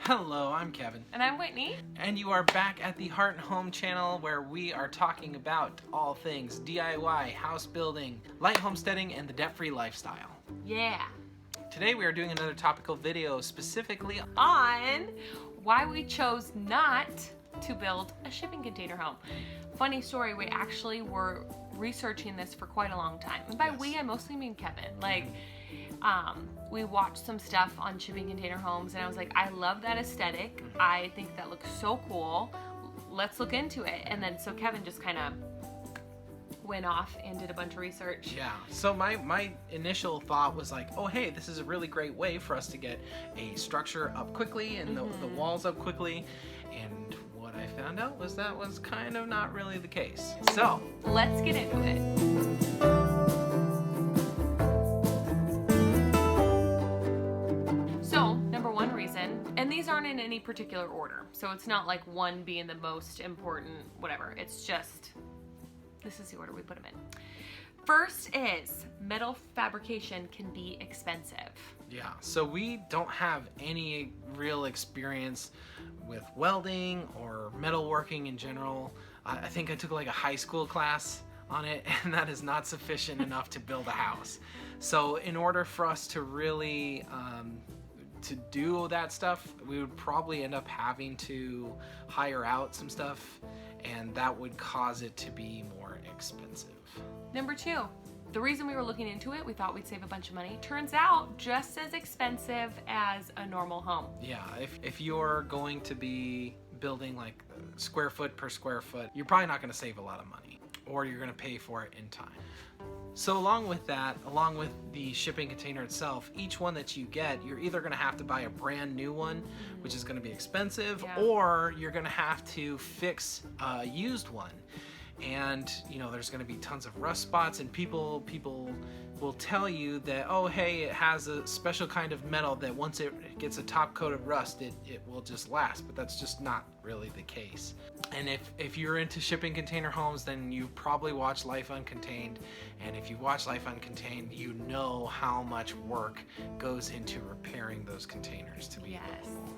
Hello, I'm Kevin. And I'm Whitney. And you are back at the Heart and Home channel where we are talking about all things DIY, house building, light homesteading, and the debt-free lifestyle. Yeah. Today we are doing another topical video specifically On why we chose not to build a shipping container home. Funny story, we actually were researching this for quite a long time. And by we, I mostly mean Kevin. We watched some stuff on shipping container homes and I was like, I love that aesthetic. I think that looks so cool. Let's look into it. And then so Kevin just kind of went off and did a bunch of research. Yeah, so my initial thought was like, oh hey, this is a really great way for us to get a structure up quickly and the walls up quickly. And what I found out was that was kind of not really the case. So let's get into it. And these aren't in any particular order, so it's not like one being the most important, whatever. It's just, this is the order we put them in. First is metal fabrication can be expensive. Yeah, so we don't have any real experience with welding or metalworking in general. I think I took like a high school class on it, and that is not sufficient enough to build a house. So in order for us to really to do that stuff, we would probably end up having to hire out some stuff, and that would cause it to be more expensive. Number two, the reason we were looking into it, we thought we'd save a bunch of money. Turns out just as expensive as a normal home. Yeah, if you're going to be building like square foot per square foot, you're probably not going to save a lot of money, or you're going to pay for it in time. So along with that, along with the shipping container itself, each one that you get, you're either going to have to buy a brand new one, which is going to be expensive, or you're going to have to fix a used one. And you know, there's going to be tons of rust spots, and people will tell you that, oh hey, it has a special kind of metal that once it gets a top coat of rust, it will just last, but that's just not really the case. And if you're into shipping container homes, then you probably watch Life Uncontained, and if you watch Life Uncontained, you know how much work goes into repairing those containers to be livable.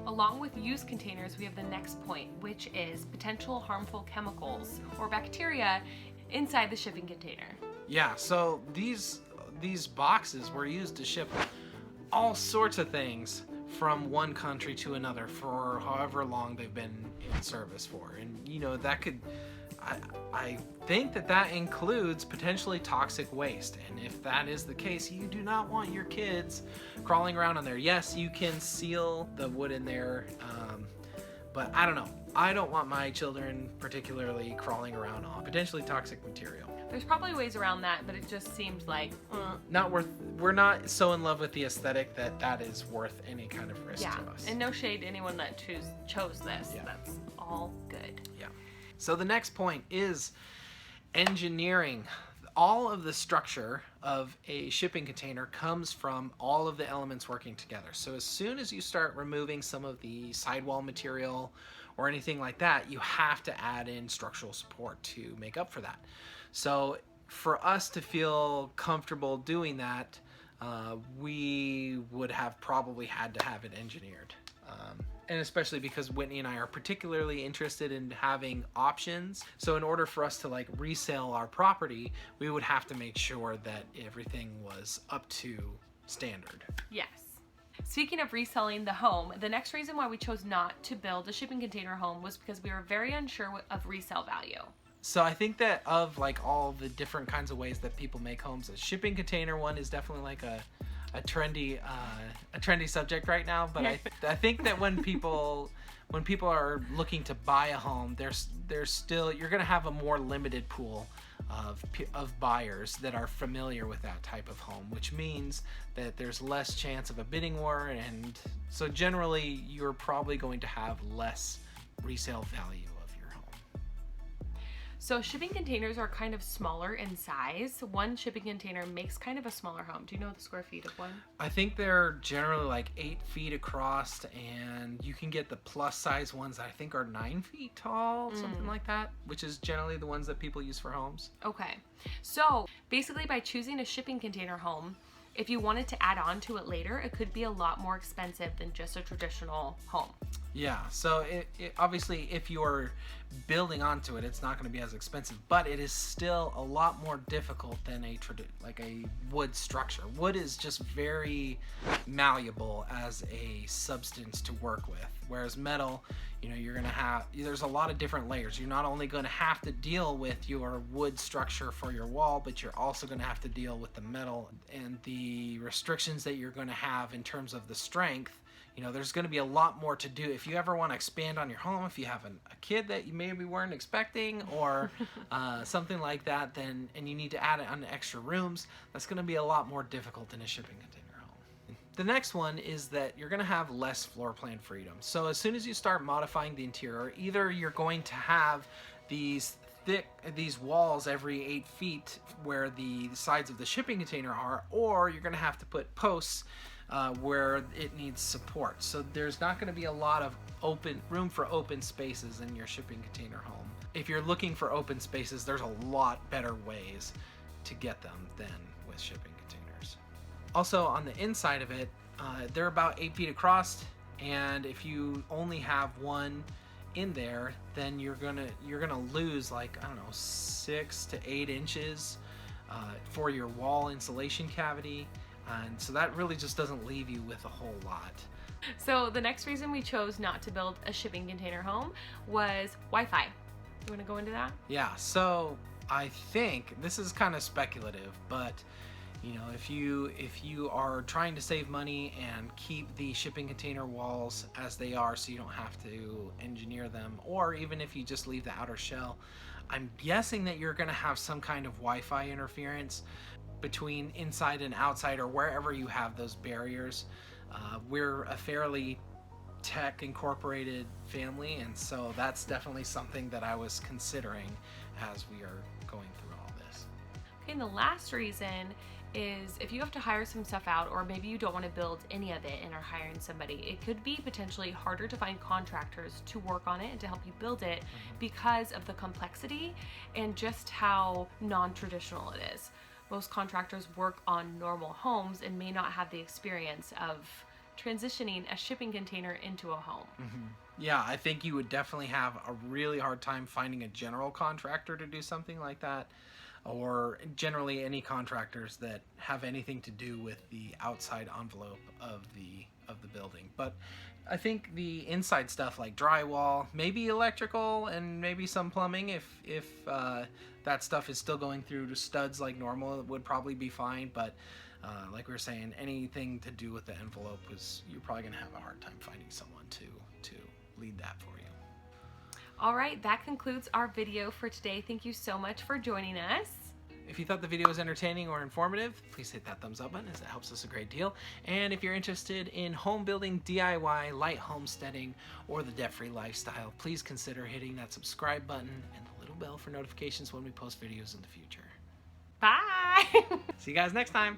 Along with used containers, we have the next point, which is potential harmful chemicals or bacteria inside the shipping container. Yeah, so these boxes were used to ship all sorts of things from one country to another for however long they've been in service for. And you know, that could, I think that includes potentially toxic waste. And if that is the case, you do not want your kids crawling around on there. Yes, you can seal the wood in there, but I don't know. I don't want my children particularly crawling around on potentially toxic material. There's probably ways around that, but it just seems like not worth. We're not so in love with the aesthetic that is worth any kind of risk to us. And no shade to anyone that chose this. Yeah. That's all good. Yeah. So the next point is engineering. All of the structure of a shipping container comes from all of the elements working together. So as soon as you start removing some of the sidewall material or anything like that, you have to add in structural support to make up for that. So for us to feel comfortable doing that, we would have probably had to have it engineered. And especially because Whitney and I are particularly interested in having options. So in order for us to like resell our property, we would have to make sure that everything was up to standard. Yes. Speaking of reselling the home, the next reason why we chose not to build a shipping container home was because we were very unsure of resale value. So I think that of like all the different kinds of ways that people make homes, a shipping container one is definitely like a trendy subject right now. But I think that when people are looking to buy a home, there's still, you're going to have a more limited pool of buyers that are familiar with that type of home, which means that there's less chance of a bidding war, and so generally you're probably going to have less resale value of your home. So shipping containers are kind of smaller in size. One shipping container makes kind of a smaller home. Do you know the square feet of one? I think they're generally like 8 feet across, and you can get the plus size ones that I think are 9 feet tall, something like that, which is generally the ones that people use for homes. Okay. So basically by choosing a shipping container home, if you wanted to add on to it later, it could be a lot more expensive than just a traditional home. Yeah, so obviously if you're building onto it, it's not going to be as expensive, but it is still a lot more difficult than like a wood structure. Wood is just very malleable as a substance to work with, whereas metal, you know, you're going to have, there's a lot of different layers. You're not only going to have to deal with your wood structure for your wall, but you're also going to have to deal with the metal and the restrictions that you're going to have in terms of the strength. You know, there's going to be a lot more to do. If you ever want to expand on your home, if you have a kid that you maybe weren't expecting, or something like that, then, and you need to add on extra rooms, that's going to be a lot more difficult in a shipping container home. The next one is that you're going to have less floor plan freedom. So as soon as you start modifying the interior, either you're going to have these walls every 8 feet where the sides of the shipping container are, or you're going to have to put posts where it needs support. So there's not going to be a lot of room for open spaces in your shipping container home. If you're looking for open spaces, there's a lot better ways to get them than with shipping containers. Also, on the inside of it, they're about 8 feet across, and if you only have one in there, then you're gonna lose, like, I don't know, 6 to 8 inches for your wall insulation cavity. And so that really just doesn't leave you with a whole lot. So the next reason we chose not to build a shipping container home was Wi-Fi. You want to go into that? Yeah, so I think this is kind of speculative, but you know, if you are trying to save money and keep the shipping container walls as they are so you don't have to engineer them, or even if you just leave the outer shell, I'm guessing that you're going to have some kind of Wi-Fi interference between inside and outside, or wherever you have those barriers. We're a fairly tech incorporated family, and so that's definitely something that I was considering as we are going through all this. Okay, and the last reason is if you have to hire some stuff out, or maybe you don't want to build any of it and are hiring somebody, it could be potentially harder to find contractors to work on it and to help you build it because of the complexity and just how non-traditional it is. Most contractors work on normal homes and may not have the experience of transitioning a shipping container into a home. Yeah, I think you would definitely have a really hard time finding a general contractor to do something like that, or generally any contractors that have anything to do with the outside envelope of the building. But I think the inside stuff like drywall, maybe electrical, and maybe some plumbing, if that stuff is still going through to studs like normal, it would probably be fine. But like we were saying, anything to do with the envelope, you're probably going to have a hard time finding someone to lead that for you. All right, that concludes our video for today. Thank you so much for joining us. If you thought the video was entertaining or informative, please hit that thumbs up button, as it helps us a great deal. And if you're interested in home building, DIY, light homesteading, or the debt-free lifestyle, please consider hitting that subscribe button and the little bell for notifications when we post videos in the future. Bye! See you guys next time!